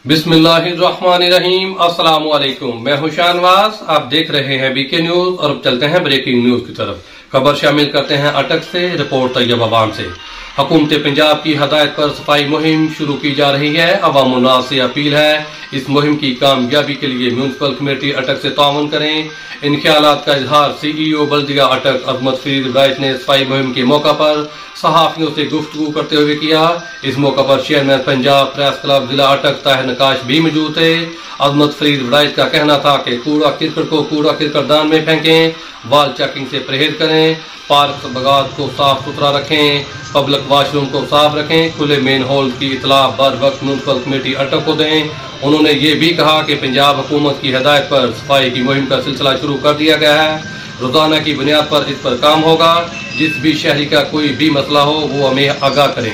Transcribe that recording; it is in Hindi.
बिस्मिल्लाहिर्रहमानिर्रहीम। अस्सलाम वालेकुम। मैं हूं शाहनवाज, आप देख रहे हैं बीके न्यूज और अब चलते हैं ब्रेकिंग न्यूज की तरफ। खबर शामिल करते हैं अटक से। रिपोर्ट तैयब अवाम से। हुकूमत पंजाब की हदायत पर सफाई मुहिम शुरू की जा रही है। अवाम उन्नास से अपील है इस मुहिम की कामयाबी के लिए म्यूनसिपल कमेटी अटक से ताउन करें। इन ख्यालात का इजहार CEO बल्दिया अटक अजमत फरीद वड़ाइच ने सफाई मुहिम के मौका पर सहाफियों से गुफ्तगू करते हुए किया। इस मौका पर चेयरमैन पंजाब प्रेस क्लब जिला अटक ताहिर नकाश भी मौजूद थे। अजमत फरीद वड़ाइच का कहना था कि कूड़ा किरकट को कूड़ा किरकटदान में फेंकें, वाल चेकिंग से परहेज करें, पार्क बगात को साफ सुथरा रखें, पब्लिक वाशरूम को साफ रखें, खुले मेन होल की इतला बर वक्त म्यूनसिपल कमेटी अटक को दें। उन्होंने ये भी कहा कि पंजाब हुकूमत की हदायत पर सफाई की मुहिम का सिलसिला शुरू कर दिया गया है। रोजाना की बुनियाद पर इस पर काम होगा। जिस भी शहरी का कोई भी मसला हो वो हमें आगाह करें।